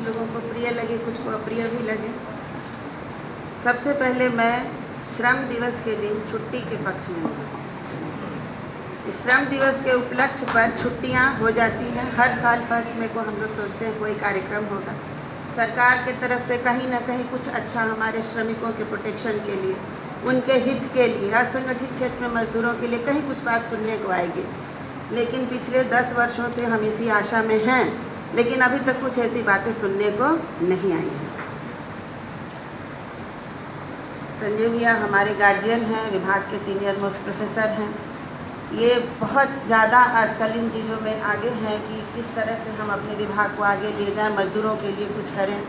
लोगों को प्रिय लगे, कुछ को अप्रिय भी लगे। सबसे पहले मैं श्रम दिवस के दिन छुट्टी के पक्ष में हूँ। श्रम दिवस के उपलक्ष्य पर छुट्टियाँ हो जाती हैं। हर साल 1 मई को हम लोग सोचते हैं कोई कार्यक्रम होगा। सरकार के तरफ से कहीं ना कहीं कुछ अच्छा हमारे श्रमिकों के प्रोटेक्शन के लिए, उनके हित के लिए, असंगठित क्षेत्र में मजदूरों के लिए कहीं कुछ बात सुनने को आएगी। लेकिन पिछले 10 वर्षों से हम इसी आशा में हैं, लेकिन अभी तक कुछ ऐसी बातें सुनने को नहीं आई हैं। संजय भैया हमारे गार्जियन हैं, विभाग के सीनियर मोस्ट प्रोफेसर हैं। ये बहुत ज़्यादा आजकल इन चीज़ों में आगे हैं कि किस तरह से हम अपने विभाग को आगे ले जाएं, मजदूरों के लिए कुछ करें,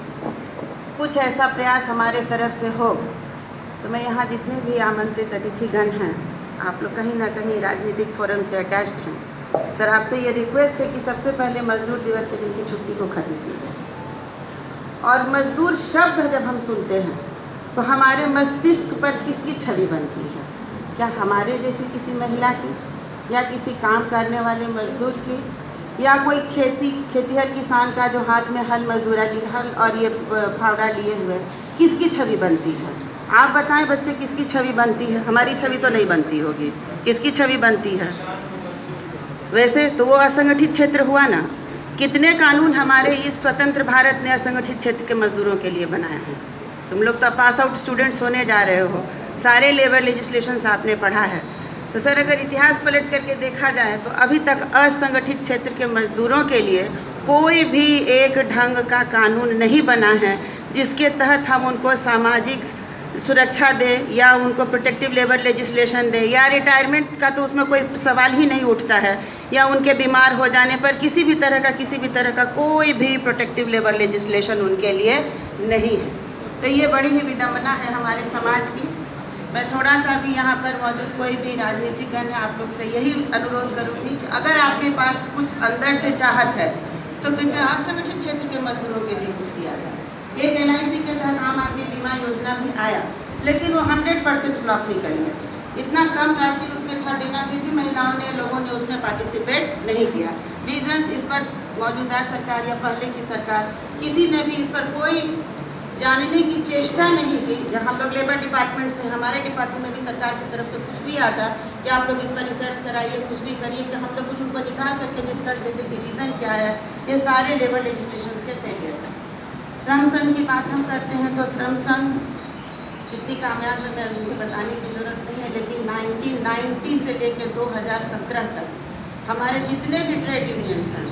कुछ ऐसा प्रयास हमारे तरफ से हो। तो मैं यहाँ जितने भी आमंत्रित अतिथिगण हैं, आप लोग कहीं ना कहीं राजनीतिक फोरम से अटैच्ड हैं। सर, आपसे ये रिक्वेस्ट है कि सबसे पहले मजदूर दिवस के दिन की छुट्टी को खत्म की जाए। और मजदूर शब्द जब हम सुनते हैं तो हमारे मस्तिष्क पर किसकी छवि बनती है? क्या हमारे जैसी किसी महिला की, या किसी काम करने वाले मजदूर की, या कोई खेतीहर किसान का जो हाथ में हल और ये फावड़ा लिए हुए, किसकी छवि बनती है? आप बताएं बच्चे, किसकी छवि बनती है? हमारी छवि तो नहीं बनती होगी। किसकी छवि बनती है? वैसे तो वो असंगठित क्षेत्र हुआ ना। कितने कानून हमारे इस स्वतंत्र भारत ने असंगठित क्षेत्र के मजदूरों के लिए बनाए हैं। तुम लोग तो पास आउट स्टूडेंट्स होने जा रहे हो, सारे लेबर लेजिस्लेशंस आपने पढ़ा है। तो सर, अगर इतिहास पलट करके देखा जाए तो अभी तक असंगठित क्षेत्र के मजदूरों के लिए कोई भी एक ढंग का कानून नहीं बना है जिसके तहत हम उनको सामाजिक सुरक्षा दें, या उनको प्रोटेक्टिव लेबर लेजिस्लेशन दें, या रिटायरमेंट का तो उसमें कोई सवाल ही नहीं उठता है, या उनके बीमार हो जाने पर किसी भी तरह का कोई भी प्रोटेक्टिव लेबर लेजिस्लेशन उनके लिए नहीं है। तो ये बड़ी ही विडंबना है हमारे समाज की। मैं थोड़ा सा भी यहाँ पर मौजूद कोई भी राजनीतिकगण है, आप लोग से यही अनुरोध करूँगी कि अगर आपके पास कुछ अंदर से चाहत है तो कृपया असंगठित क्षेत्र के मजदूरों के लिए कुछ किया जाए। एक LIC के तहत आम आदमी बीमा योजना भी आया, लेकिन वो 100% फ्लॉप निकल गया। इतना कम राशि उसमें था देना, फिर भी लोगों ने उसमें पार्टिसिपेट नहीं किया। रीजंस, इस पर मौजूदा सरकार या पहले की सरकार किसी ने भी इस पर कोई जानने की चेष्टा नहीं की। जब हम लोग लेबर डिपार्टमेंट से, हमारे डिपार्टमेंट में भी सरकार की तरफ से कुछ भी आता कि आप लोग इस पर रिसर्च कराइए, कुछ भी करिए, कि हम लोग कुछ उनको निकाल करके निष्कर्ष देते कि रीज़न क्या है। ये सारे लेबर लेजिस्लेशंस के फेलियर है। श्रम संघ की बात हम करते हैं तो श्रम संघ कितनी कामयाब है मैं मुझे बताने की ज़रूरत नहीं है, लेकिन 1990 से लेकर 2017 तक हमारे जितने भी ट्रेड यूनियंस हैं,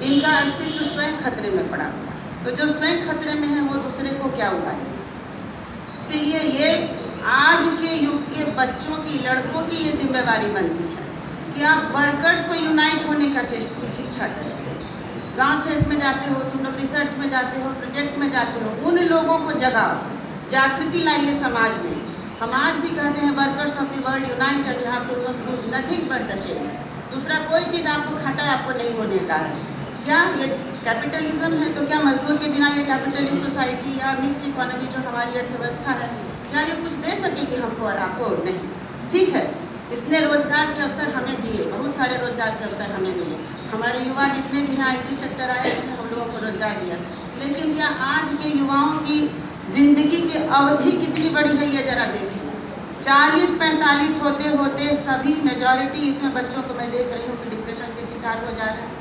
इनका अस्तित्व स्वयं खतरे में पड़ा हुआ। तो जो स्वयं खतरे में है वो दूसरे को क्या उगाए? इसलिए ये आज के युग के बच्चों की, लड़कों की ये जिम्मेवारी बनती है कि आप वर्कर्स को यूनाइट होने का शिक्षा करें। गांव क्षेत्र में जाते हो, तुम लोग रिसर्च में जाते हो, प्रोजेक्ट में जाते हो, उन लोगों को जगाओ, जागृति लाइए समाज में। हम आज भी कहते हैं workers of the world unite and you have to lose nothing but the change. दूसरा कोई चीज़ आपको घाटा आपको नहीं होने का है। क्या ये कैपिटलिज्म है? तो क्या मजदूर के बिना ये कैपिटलिस्ट सोसाइटी या मिक्स इकोनॉमी जो हमारी अर्थव्यवस्था है, क्या ये कुछ दे सकेगी हमको और आपको? नहीं। ठीक है, इसने रोजगार के अवसर हमें दिए, बहुत सारे रोजगार के अवसर हमें मिले। हमारे युवा जितने भी हैं, IT सेक्टर आया, इसने हम लोगों को रोजगार दिया। लेकिन क्या आज के युवाओं की जिंदगी की अवधि कितनी बड़ी है ये जरा देखिए। 40-45 होते होते सभी मेजॉरिटी इसमें बच्चों को मैं देख रही हूँ कि डिप्रेशन के शिकार हो जा रहे हैं।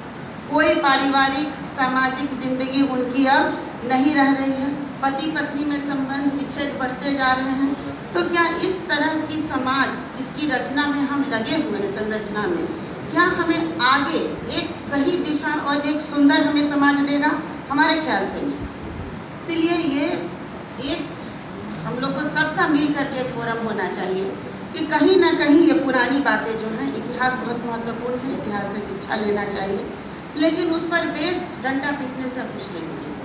कोई पारिवारिक सामाजिक जिंदगी उनकी अब नहीं रह रही है। पति पत्नी में संबंध विच्छेद बढ़ते जा रहे हैं। तो क्या इस तरह की समाज जिसकी रचना में हम लगे हुए हैं, संरचना में, क्या हमें आगे एक सही दिशा और एक सुंदर हमें समाज देगा? हमारे ख्याल से नहीं। इसलिए ये एक हम लोग को सबका मिल करके एक फोरम होना चाहिए कि कहीं ना कहीं ये पुरानी बातें जो हैं, इतिहास बहुत महत्वपूर्ण है, इतिहास से शिक्षा लेना चाहिए, लेकिन उस पर बेस डंडा पीटने से कुछ नहीं होगा।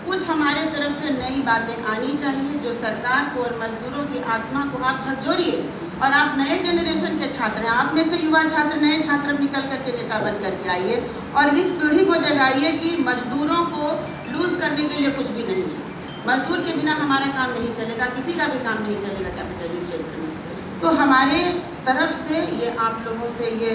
कुछ हमारे तरफ से नई बातें आनी चाहिए जो सरकार को और मजदूरों की आत्मा को आप झकझोरिए। और आप नए जनरेशन के छात्र हैं, आप में से युवा छात्र, नए छात्र निकल करके नेता बन करके आइए और इस पीढ़ी को जगाइए कि मजदूरों को लूज करने के लिए कुछ भी नहीं है। मजदूर के बिना हमारा काम नहीं चलेगा, किसी का भी काम नहीं चलेगा कैपिटलिस्ट क्षेत्र में। तो हमारे तरफ से ये आप लोगों से ये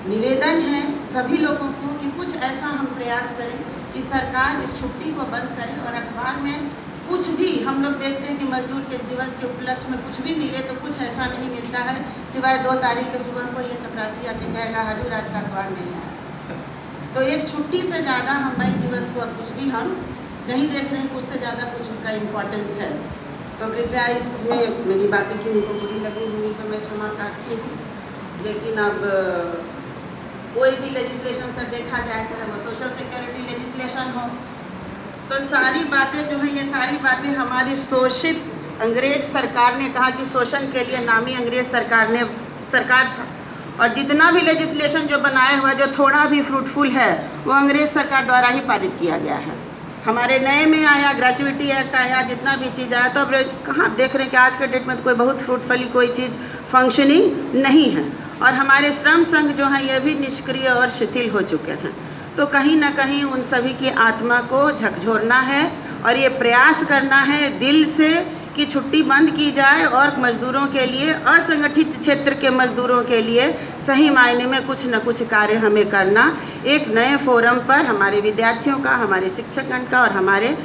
निवेदन है सभी लोगों को कि कुछ ऐसा हम प्रयास करें कि सरकार इस छुट्टी को बंद करे और अखबार में कुछ भी हम लोग देखते हैं कि मजदूर के दिवस के उपलक्ष्य में कुछ भी मिले तो कुछ ऐसा नहीं मिलता है सिवाय 2 तारीख के सुबह को ये चपरासी आके कहेगा हाजू रात का अखबार नहीं आया। तो एक छुट्टी से ज़्यादा हम मई दिवस को अब कुछ भी हम नहीं देख रहे हैं, उससे ज़्यादा कुछ उसका इम्पोर्टेंस है। तो कृपया इसमें मेरी बातें की उनको बुरी लगी होंगी तो मैं क्षमा प्रार्थी हूँ, लेकिन अब कोई भी लेजिस्लेशन से देखा जाए, चाहे वो सोशल सिक्योरिटी लेजिस्लेशन हो, तो सारी बातें जो है ये सारी बातें हमारी शोषित अंग्रेज सरकार ने कहा कि शोषण के लिए नामी अंग्रेज सरकार था, और जितना भी लेजिस्लेशन जो बनाया हुआ जो थोड़ा भी फ्रूटफुल है वो अंग्रेज सरकार द्वारा ही पारित किया गया है। हमारे नए में आया, ग्रेजुएटी एक्ट आया, जितना भी चीज़ आया, तो अब कहाँ देख रहे हैं कि आज के डेट में तो कोई बहुत फ्रूटफुली कोई चीज़ फंक्शनिंग नहीं है, और हमारे श्रम संघ जो हैं ये भी निष्क्रिय और शिथिल हो चुके हैं। तो कहीं ना कहीं उन सभी की आत्मा को झकझोरना है और ये प्रयास करना है दिल से कि छुट्टी बंद की जाए और मजदूरों के लिए, असंगठित क्षेत्र के मजदूरों के लिए सही मायने में कुछ न कुछ कार्य हमें करना, एक नए फोरम पर हमारे विद्यार्थियों का, हमारे शिक्षकगण का और हमारे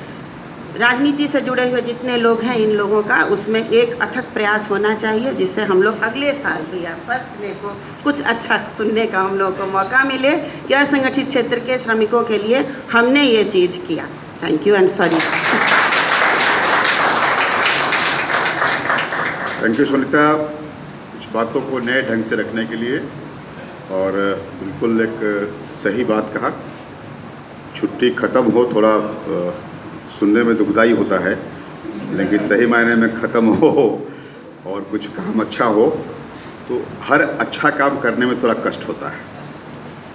राजनीति से जुड़े हुए जितने लोग हैं इन लोगों का, उसमें एक अथक प्रयास होना चाहिए जिससे हम लोग अगले साल भी या फर्स्ट में को कुछ अच्छा सुनने का हम लोगों को मौका मिले कि असंगठित क्षेत्र के श्रमिकों के लिए हमने ये चीज़ किया। Thank you and sorry. Thank you Sunita, कुछ बातों को नए ढंग से रखने के लिए, और बिल्कुल एक सही बात कहा। छुट्टी ख़त्म हो थोड़ा सुनने में दुखदाई होता है, लेकिन सही मायने में ख़त्म हो और कुछ काम अच्छा हो तो हर अच्छा काम करने में थोड़ा कष्ट होता है।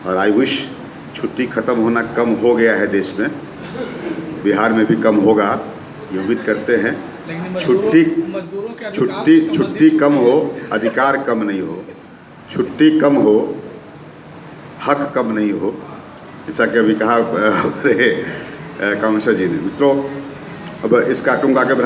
और आई विश छुट्टी ख़त्म होना कम हो गया है देश में, बिहार में भी कम होगा, ये उम्मीद करते हैं। छुट्टी कम हो, अधिकार कम नहीं हो, छुट्टी कम हो, हक कम नहीं हो, ऐसा कि अभी कहा काउंसलर जी ने। मित्रों, अब इस कार्टून को आगे